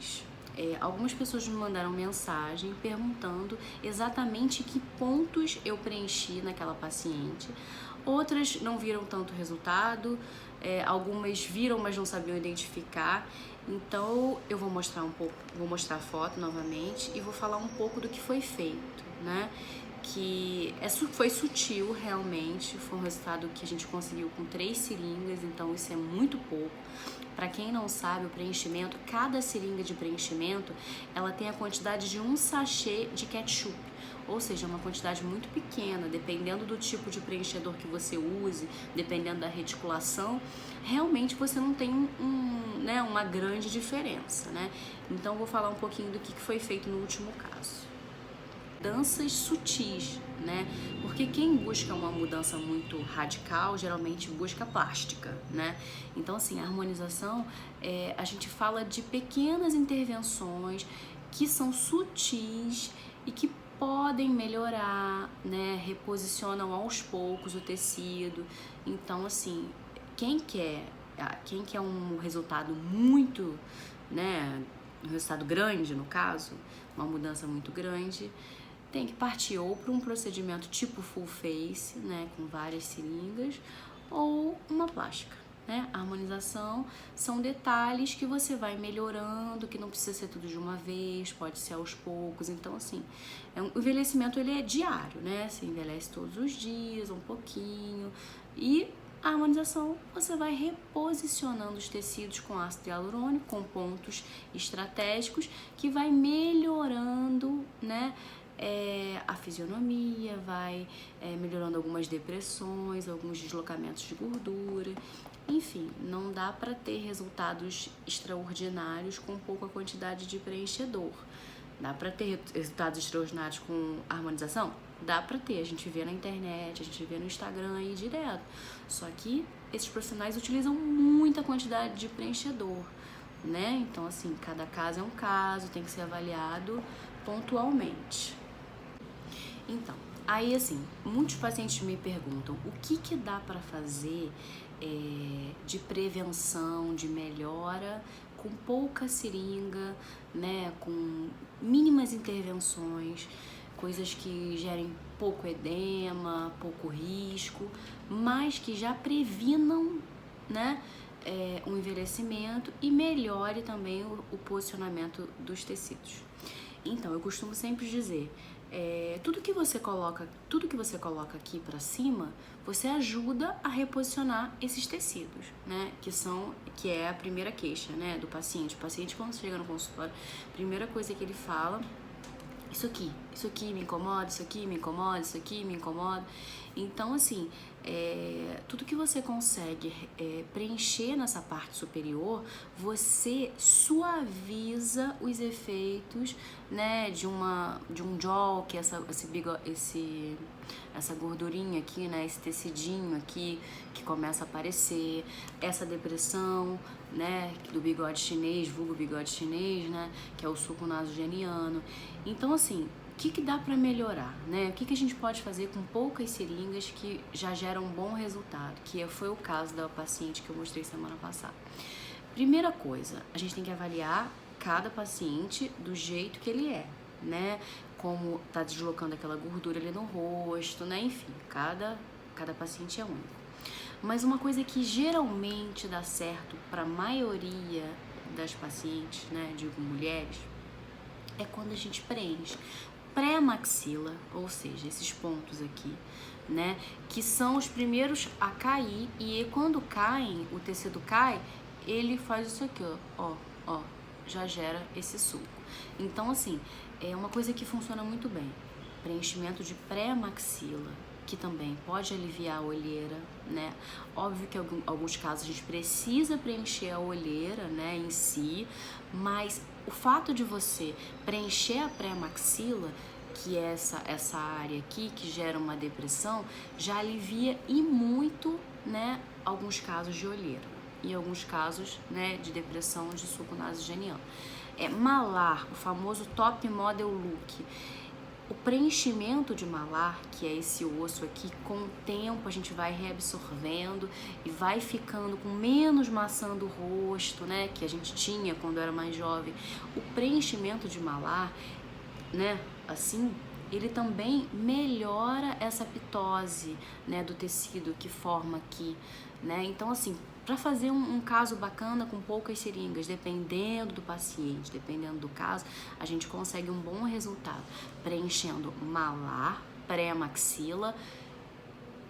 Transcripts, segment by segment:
fiz? Algumas pessoas me mandaram mensagem perguntando exatamente que pontos eu preenchi naquela paciente. Outras não viram tanto resultado, algumas viram, mas não sabiam identificar. Então eu vou mostrar um pouco, vou mostrar a foto novamente e vou falar um pouco do que foi feito, né? Que foi sutil realmente, foi um resultado que a gente conseguiu com 3 seringas, então isso é muito pouco. Para quem não sabe, o preenchimento, cada seringa de preenchimento, ela tem a quantidade de 1 sachê de ketchup, ou seja, uma quantidade muito pequena, dependendo do tipo de preenchedor que você use, dependendo da reticulação, realmente você não tem uma grande diferença, né? Então vou falar um pouquinho do que foi feito no último caso. Mudanças sutis, né? Porque quem busca uma mudança muito radical geralmente busca plástica, né? Então, assim, a harmonização, a gente fala de pequenas intervenções que são sutis e que podem melhorar, né? Reposicionam aos poucos o tecido. Então, assim, quem quer um resultado muito, né? Um resultado grande, no caso, uma mudança muito grande, tem que partir ou para um procedimento tipo full face, né, com várias seringas, ou uma plástica, né? A harmonização são detalhes que você vai melhorando, que não precisa ser tudo de uma vez, pode ser aos poucos. Então, assim, o envelhecimento ele é diário, né? Você envelhece todos os dias, um pouquinho, e a harmonização, você vai reposicionando os tecidos com ácido hialurônico, com pontos estratégicos, que vai melhorando, né, a fisionomia, vai melhorando algumas depressões, alguns deslocamentos de gordura. Enfim, não dá para ter resultados extraordinários com pouca quantidade de preenchedor. Dá para ter resultados extraordinários com harmonização? Dá para ter, a gente vê na internet, a gente vê no Instagram aí direto. Só que esses profissionais utilizam muita quantidade de preenchedor, né? Então, assim, cada caso é um caso, tem que ser avaliado pontualmente. Então, aí assim, muitos pacientes me perguntam o que dá para fazer de prevenção, de melhora, com pouca seringa, né, com mínimas intervenções, coisas que gerem pouco edema, pouco risco, mas que já previnam, né, o envelhecimento e melhore também o posicionamento dos tecidos. Então, eu costumo sempre dizer, tudo que você coloca aqui para cima, você ajuda a reposicionar esses tecidos, né? Que é a primeira queixa, né, do paciente. O paciente, quando chega no consultório, a primeira coisa que ele fala: isso aqui me incomoda, isso aqui me incomoda, isso aqui me incomoda. Então, assim, tudo que você consegue preencher nessa parte superior, você suaviza os efeitos, né, de um jaw, que é essa gordurinha aqui, né, esse tecidinho aqui que começa a aparecer, essa depressão, né, do bigode chinês, vulgo bigode chinês, né, que é o sulco nasogeniano. Então, assim, o que dá para melhorar, né? O que a gente pode fazer com poucas seringas que já geram um bom resultado, que foi o caso da paciente que eu mostrei semana passada. Primeira coisa, a gente tem que avaliar cada paciente do jeito que ele é, né? Como tá deslocando aquela gordura ali no rosto, né? Enfim, cada paciente é único. Mas uma coisa que geralmente dá certo para a maioria das pacientes, né, digo mulheres, é quando a gente preenche pré-maxila, ou seja, esses pontos aqui, né, que são os primeiros a cair, e quando caem, o tecido cai, ele faz isso aqui, ó, já gera esse sulco. Então, assim, é uma coisa que funciona muito bem, preenchimento de pré-maxila, que também pode aliviar a olheira, né? Óbvio que em alguns casos a gente precisa preencher a olheira, né, em si, mas o fato de você preencher a pré-maxila, que é essa área aqui que gera uma depressão, já alivia e muito, né, alguns casos de olheira e alguns casos, né, de depressão de sulco nasogeniano. Malar, o famoso top model look, O preenchimento de malar, que é esse osso aqui, com o tempo a gente vai reabsorvendo e vai ficando com menos maçã do rosto, né, que a gente tinha quando era mais jovem. O preenchimento de malar, né, assim, ele também melhora essa pitose, né, do tecido que forma aqui, né? Então, assim, para fazer um caso bacana com poucas seringas, dependendo do paciente, dependendo do caso, a gente consegue um bom resultado preenchendo malar, pré-maxila,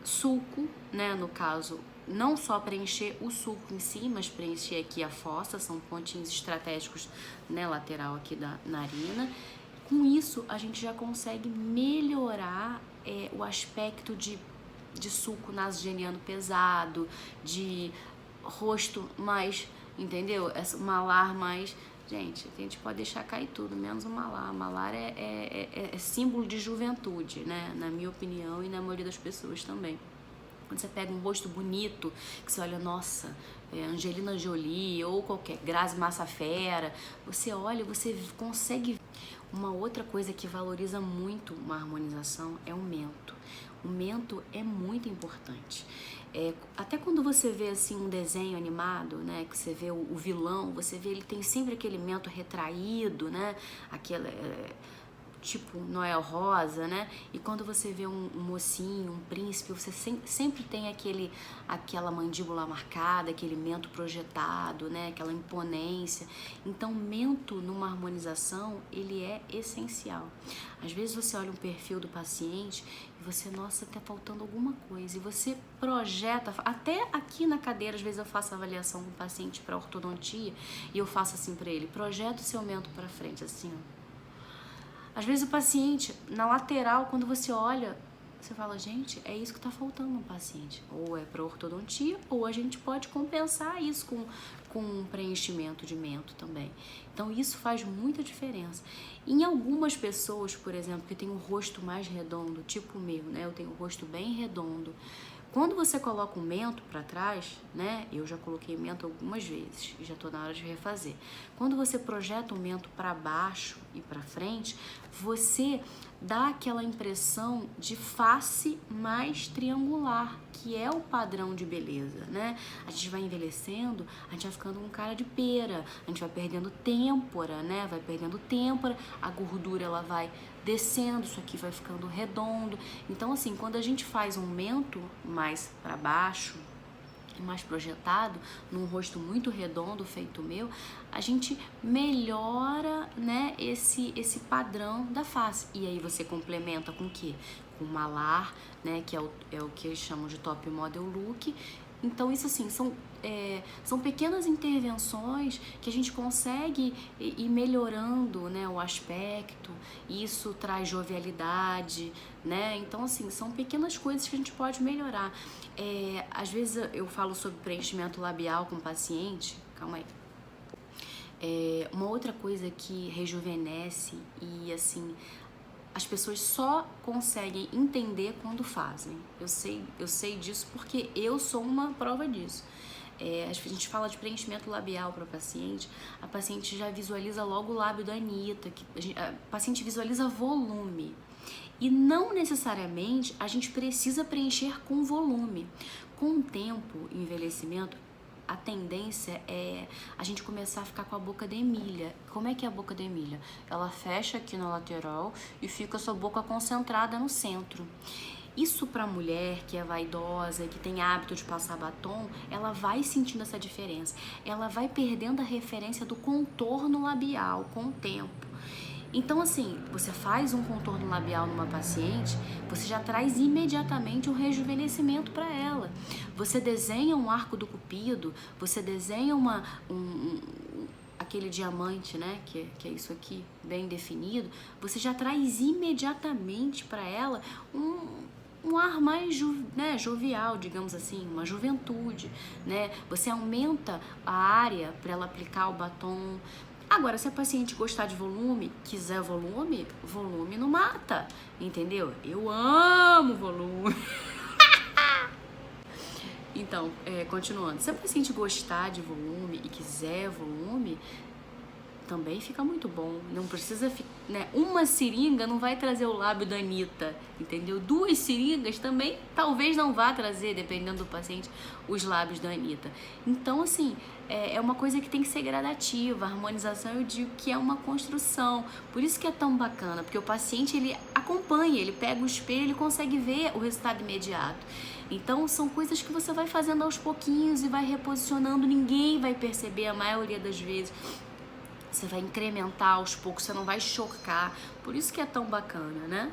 sulco, né, no caso, não só preencher o sulco em si, mas preencher aqui a fossa, são pontinhos estratégicos, né, lateral aqui da narina. Com isso, a gente já consegue melhorar o aspecto de sulco nasogeniano pesado, de rosto mais, entendeu? Malar mais... Gente, a gente pode deixar cair tudo, menos o malar. Malar é símbolo de juventude, né? Na minha opinião e na maioria das pessoas também. Quando você pega um rosto bonito, que você olha, nossa, Angelina Jolie ou qualquer, Grazi Massafera, você olha, você consegue... Uma outra coisa que valoriza muito uma harmonização é o mento. O mento é muito importante. Até quando você vê assim um desenho animado, né, que você vê o vilão, você vê ele tem sempre aquele mento retraído, né, aquele tipo Noel Rosa, né? E quando você vê um mocinho, um príncipe, você sempre tem aquela mandíbula marcada, aquele mento projetado, né? Aquela imponência. Então, mento numa harmonização, ele é essencial. Às vezes você olha um perfil do paciente e você, nossa, tá faltando alguma coisa. E você projeta, até aqui na cadeira, às vezes eu faço avaliação com o paciente para ortodontia e eu faço assim para ele, projeta o seu mento para frente, assim, ó. Às vezes o paciente, na lateral, quando você olha, você fala, gente, é isso que está faltando no paciente. Ou é para ortodontia, ou a gente pode compensar isso com um preenchimento de mento também. Então isso faz muita diferença. Em algumas pessoas, por exemplo, que tem um rosto mais redondo, tipo o meu, né? Eu tenho um rosto bem redondo. Quando você coloca o mento para trás, né? Eu já coloquei mento algumas vezes e já tô na hora de refazer. Quando você projeta o mento para baixo e para frente, você dá aquela impressão de face mais triangular, que é o padrão de beleza, né? A gente vai envelhecendo, a gente vai ficando com cara de pera, a gente vai perdendo têmpora, né? Vai perdendo têmpora, a gordura ela vai descendo, isso aqui vai ficando redondo. Então, assim, quando a gente faz um mento mais para baixo, mais projetado, num rosto muito redondo, feito o meu, a gente melhora, né, esse padrão da face. E aí você complementa com o quê? Com malar, né, que é o que eles chamam de top model look. Então, isso assim, são pequenas intervenções que a gente consegue ir melhorando, né, o aspecto, isso traz jovialidade, né? Então, assim, são pequenas coisas que a gente pode melhorar. Às vezes eu falo sobre preenchimento labial com o paciente, calma aí. Uma outra coisa que rejuvenesce e, assim, as pessoas só conseguem entender quando fazem. Eu sei disso porque eu sou uma prova disso. A gente fala de preenchimento labial para o paciente, a paciente já visualiza logo o lábio da Anitta, a paciente visualiza volume. E não necessariamente a gente precisa preencher com volume. Com o tempo, envelhecimento, a tendência é a gente começar a ficar com a boca de Emília. Como é que é a boca de Emília? Ela fecha aqui na lateral e fica a sua boca concentrada no centro. Isso para a mulher que é vaidosa, que tem hábito de passar batom, ela vai sentindo essa diferença. Ela vai perdendo a referência do contorno labial com o tempo. Então, assim, você faz um contorno labial numa paciente, você já traz imediatamente um rejuvenescimento para ela. Você desenha um arco do cupido, você desenha aquele diamante, né, que é isso aqui, bem definido, você já traz imediatamente para ela um ar mais jovial, digamos assim, uma juventude, né? Você aumenta a área para ela aplicar o batom. Agora, se a paciente gostar de volume, quiser volume, volume não mata, entendeu? Eu amo volume. Então, continuando, se a paciente gostar de volume e quiser volume, também fica muito bom. Não precisa, né? Uma seringa não vai trazer o lábio da Anitta, entendeu? 2 seringas também talvez não vá trazer, dependendo do paciente, os lábios da Anitta. Então, assim, é uma coisa que tem que ser gradativa. A harmonização, eu digo que é uma construção. Por isso que é tão bacana, porque o paciente, ele acompanha, ele pega o espelho, ele consegue ver o resultado imediato. Então, são coisas que você vai fazendo aos pouquinhos e vai reposicionando, ninguém vai perceber a maioria das vezes. Você vai incrementar aos poucos, você não vai chocar. Por isso que é tão bacana, né?